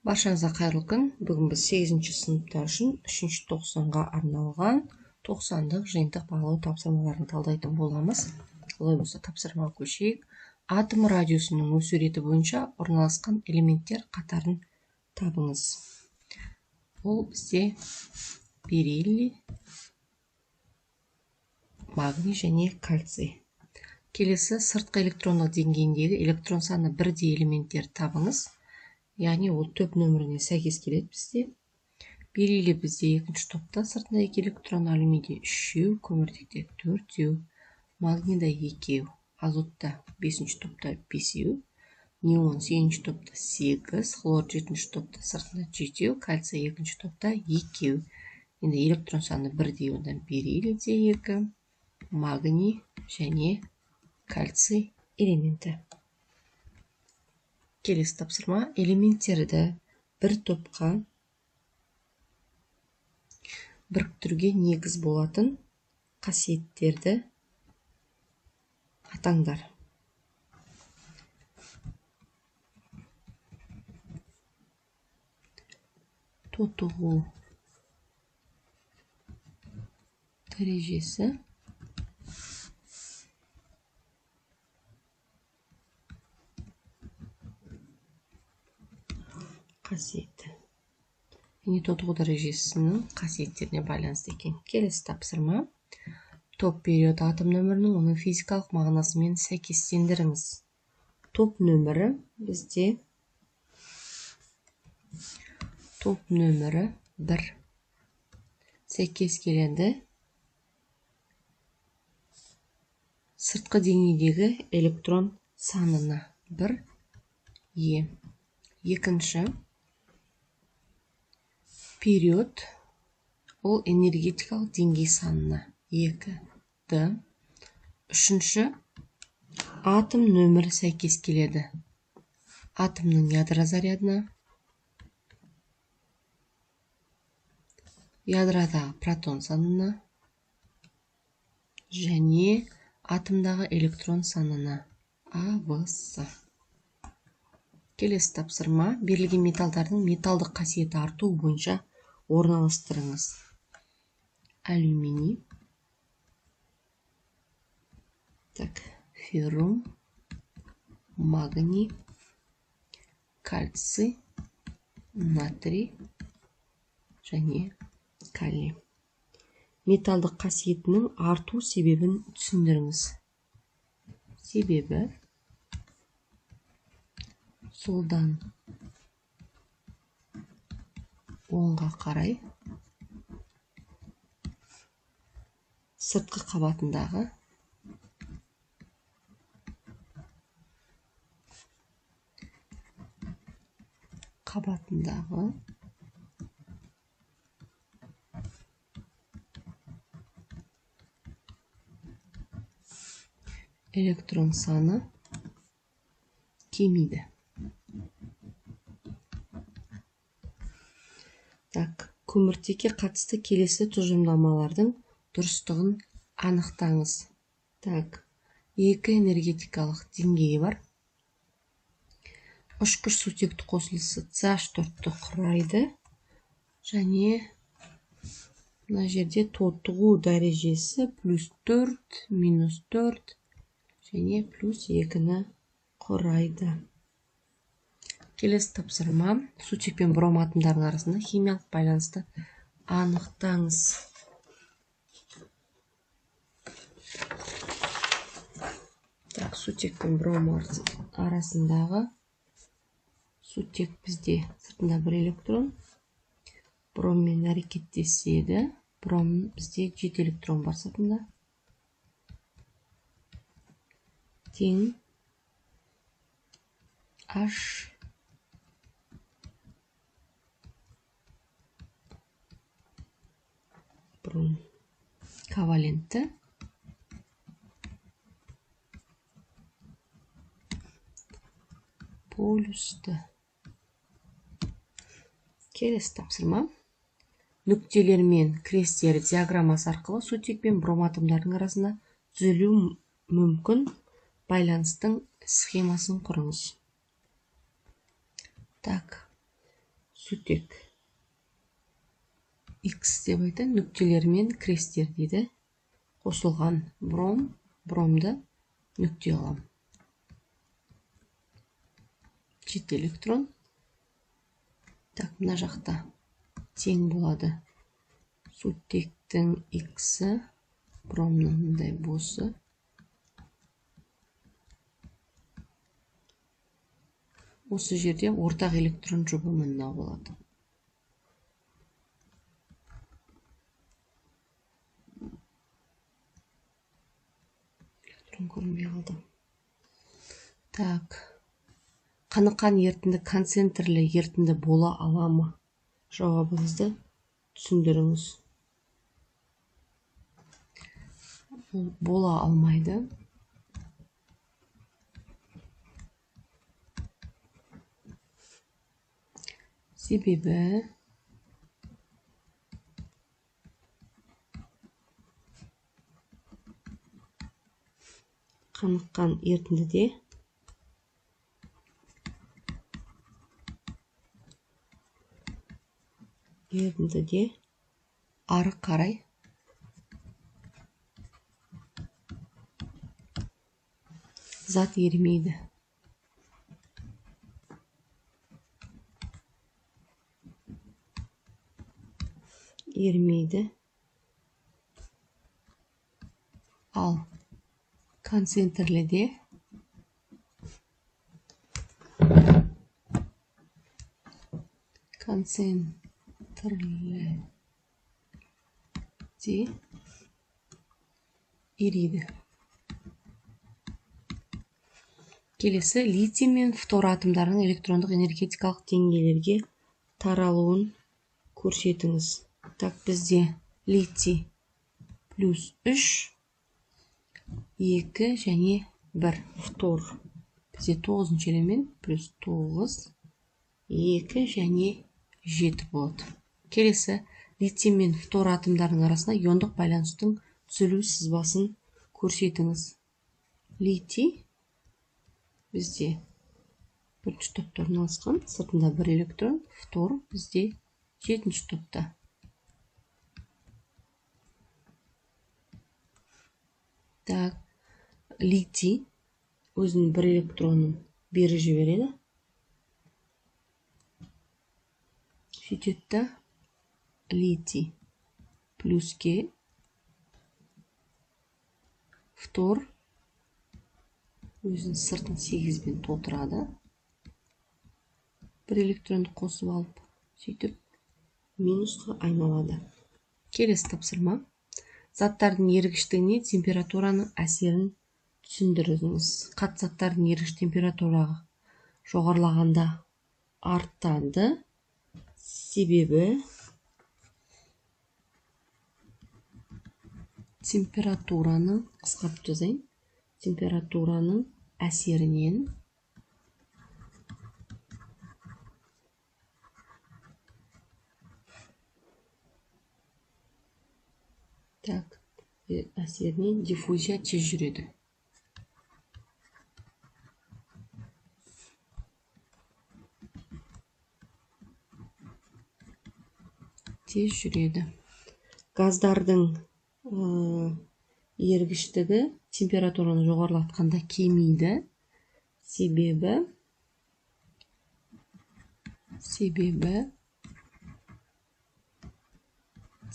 Баршаңызға қайырлы күн. Бүгін біз 8-ші сыныптар үшін 3-ші тоқсанға арналған 90-дық жиынтық бағалау тапсырмаларын талдайтын боламыз. Олай болса тапсырмаға көшейік. Атом радиусының өсу реті бойынша орналасқан элементтер қатарын табыңыз. Ол бізде бериллий, магний және кальций. Келесі сыртқы электрондық деңгейіндегі электрон саны бірдей элементтер табыңыз. Яғни ол топ нөміріне сәйкес келеді бізде. Бериллий бізде 2-ші топта, сыртында 2 электрон, алюминийде 3, көміртекте 4, магнийда 2, азотта 5-ші топта 5, неон 8-ші топта 8, хлор 7-ші топта, сыртында 7, кальций 2-ші топта 2. Енді электрон саны бірдей, онда бериллийде 2, магний және кальций элементі. Келесі тапсырма: элементтерді бір топқа біріктіруге негіз болатын қасиеттерді атаңдар. Тотығу дәрежесі, қасиеті. Яғни тотығу дәрежесінің қасиеттеріне байланысты екен. Келесі тапсырма: топ период атом нөмірінің оның физикалық мағынасымен сәйкестендіріңіз. Топ нөмірі бізде топ нөмірі 1 сәйкес келеді сыртқы деңгейдегі электрон санына 1 Е. Екінші период ол энергетикалық деңгей санына 2 Д. Үшінші атом нөмірі сәйкес келеді атомның ядро зарядына, ядродағы протон санына және атомдағы электрон санына АВС. Келесі тапсырма: берілген металдардың металдық қасиеті арту бойынша орналастырыңыз. Алюминий, феррум, магний, кальций, натрий және калий. Металдық қасиетінің арту себебін түсіндіріңіз. Себебі солдан оңға қарай сыртқы қабатындағы электрон саны кемиді. Көміртекке қатысты келесі тұжырымдамалардың дұрыстығын анықтаңыз. 2 энергетикалық деңгейі бар. Үшкіш сутекті қосылысы CH4-ті құрайды және мына жерде тотығу дәрежесі +4, -4 және +2-ні құрайды. Келесі тапсырма: сутек пен бром атомдарының арасында химиялық байланысты анықтаңыз. Сутек пен бром арасындағы сутек бізде сыртында 1 электрон, броммен әрекеттеседі. Бром бізде 7 электрон бар сыртында. Тең H бром ковалентті полюсті. Келесі тапсырма: нүктелер мен крестер диаграммасы арқылы сутек пен бром атомдарының арасында түзілуі мүмкін байланыстың схемасын құрыңыз. сутек X деп айтайын, нүктелер мен крестер дейді. Қосылған бромды нүкте аламын. Жеті электрон. Так, мына жақта тең болады. Сутектің X-і, бромның мындай босы. Осы жерде ортақ электрон жұбы мынау болады. Электрон көрінбей қалды. Так. Қаныққан ерітінді концентрлі ерітінді бола ала ма? Жауабыңызды түсіндіріңіз. Бола алмайды. Себебі қаныққан ерітіндіде ары қарай зат ерімейді. Ал концентрліде ериді. Келесі, литий мен фтор атомдарының электрондық энергетикалық деңгейлерге таралуын көрсетіңіз. Так, бізде литий плюс 3, 2 және 1. Фтор бізде 9 элемент плюс 9, 2 және 7 болады. Келесі, литий мен фтор атомдарының арасында иондық байланыстың түзілу сызбасын көрсетіңіз. Литий бізде бірінші топта орналасқан, сыртында 1 электрон, фтор бізде 7-ші топта. Так, литий өзінің 1 электронын бері жібереді. Сөйтеді, литий плюске, фтор өзінің сыртын 8-бен толтырады. 1 электронды қосып алып, сөйтіп минусқа айналады. Келесі тапсырма. Заттардың ерігіштігіне температураның әсерін түсіндіріңіз. Қатты заттардың ерігіш температураға жоғарылағанда артады. Себебі температураның, қысқартып жазайын, температураның әсерінен диффузия тез жүреді. Газдардың ергіштігі температураны жоғарылатқанда кемейді. Себебі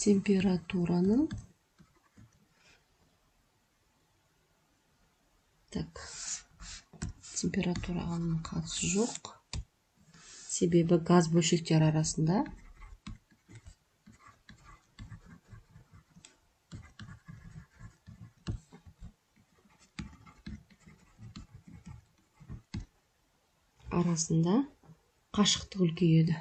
температураның температураға қатысы жоқ. Себебі газ бөлшектер арасында қашықтық үлкейеді.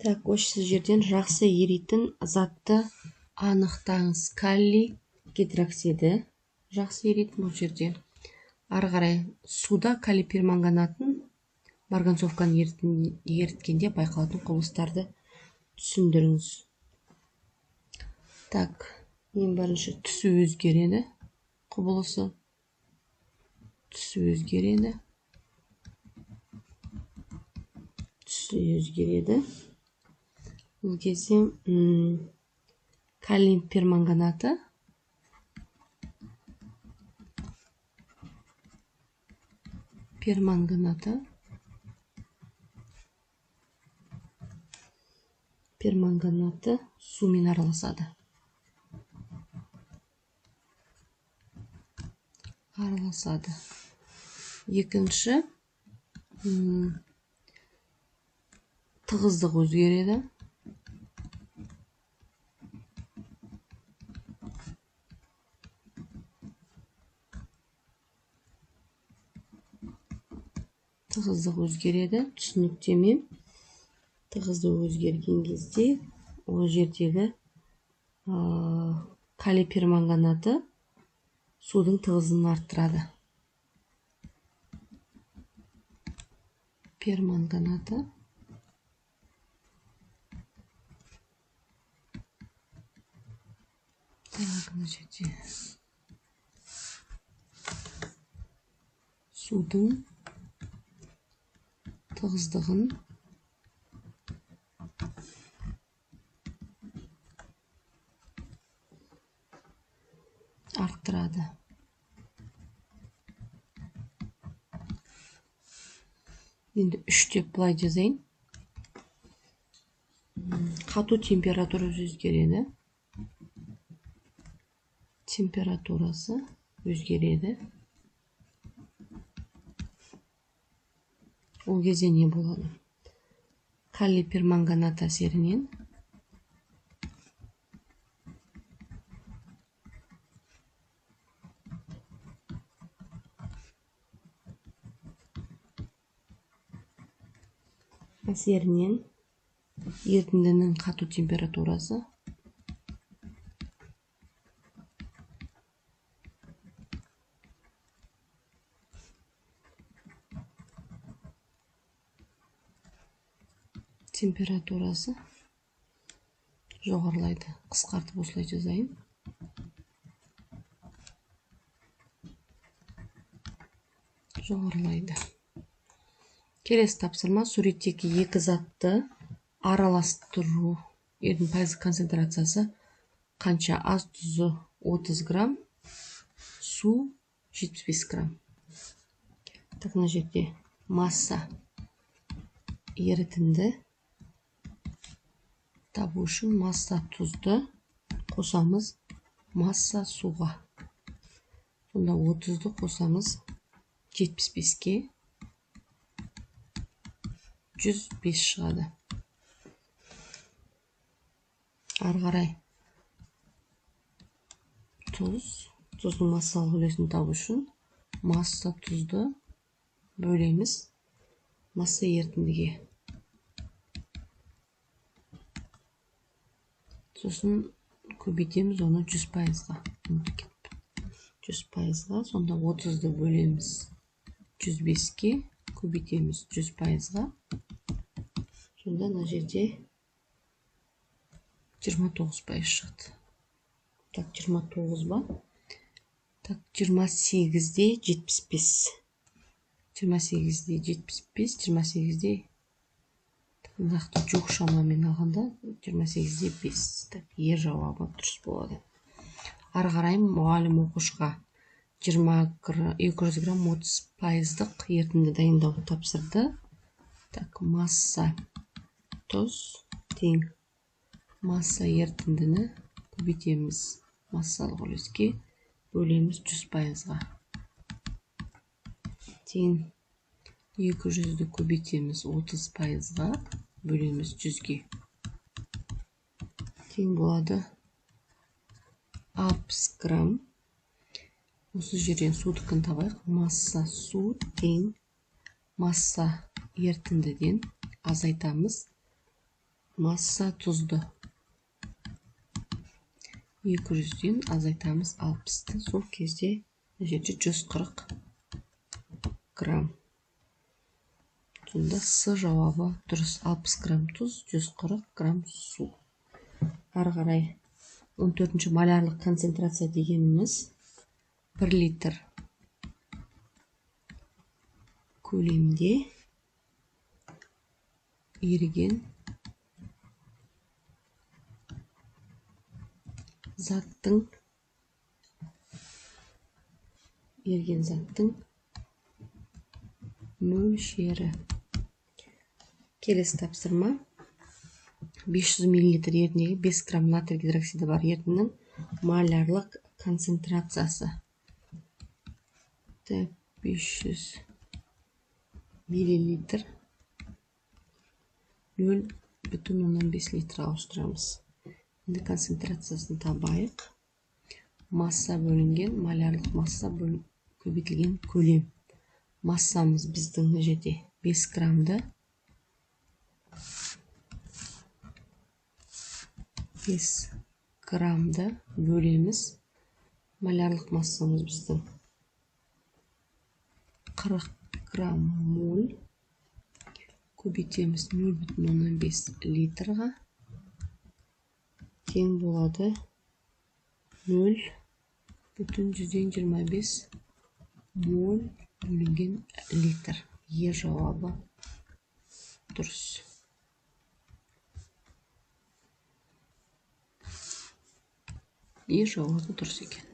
Так, осы жерден жақсы еритін затты анықтаңыз. Калий гидроксиді жақсы еритін бұл жерде. Ары қарай суда калий перманганатын марганцовканы еріткенде байқалатын құбылыстарды түсіндіріңіз. Так, Ең бірінші түсі өзгереді. Құбылысы түсі өзгереді. Түсі өзгереді. Бұл кезде калий перманганаты сумен араласады. Екінші, тығыздық өзгереді. Түсініктеме. Тығыздық өзгерген кезде ол жердегі калий перманганаты судың тығыздығын арттырады. Перманганаты судың тығыздығын арттырады. Енді 3 деп былай жазайын. Қату температурасы өзгереді. Ол кезде не болады? Калий перманганат әсерінен ерітіндінің қату температурасы жоғарылайды. Қысқартып осылай жазайын. Жоғарылайды. Келесі тапсырма: суреттегі екі затты араластыру. Ердің пайыздық концентрациясы қанша? Ас тұзы 30 грамм, су 75 грамм. Мына жерде масса ерітінді табу үшін масса тұзды қосамыз масса суға. Сонда 30-ды қосамыз 75-ке 105 шығады. Ары қарай тұздың массалық үлесін табу үшін масса тұзды бөлеміз масса ерітіндіге. Сосын көбейтеміз оны 100%-ға. 100%-ға, сонда 30-ды бөлеміз 105-ке, көбейтеміз 100%-ға. Сонда мына жерде 29% шықты. 29 ба? 28-де 75. 28-де 75, 28-де нақты жоқ шамамен алғанда 28-де 5. Ер жауабы дұрыс болады. Ары қарай мұғалім оқушыға 200 грамм 30%-дық ерітінді дайындауды тапсырды. Масса тұз тең масса ерітіндіні көбейтеміз массалық үлеске, бөлеміз 100%-ға. Тең 200-ді көбейтеміз 30%-ға, бөлеміз 100-ге. Тең болады 60 грамм. Осы жерден судықын табайық. Масса су тең масса ерітіндіден азайтамыз масса тұзды. 200-ден азайтамыз 60-ты. Сол кезде жерде 140 грамм. Сонда С жауабы дұрыс. 60 грамм тұз, 140 грамм су. Ары қарай 14 малярлық концентрация дегеніміз 1 литр көлемде еріген заттың мөлшері. Келесі тапсырма. 500 мл ерітіндіге 5 грамм натрий гидроксиді бар ерітіндінің малярлық концентрациясы. 500 мл 0,5 литрға ауыстырамыз. Енді концентрациясын табайық. Масса бөлінген, малярлық масса көбейтілген көлем. Массамыз біздің мына жерде 5 граммды. 5 граммды бөлеміз. Малярлық массамыз біздің 40 грамм моль. Көбейтеміз 0,5 литрға. Тең болады 0,125 моль бөлінген литр. Е жауабы дұрыс. Е жауабы дұрыс екен.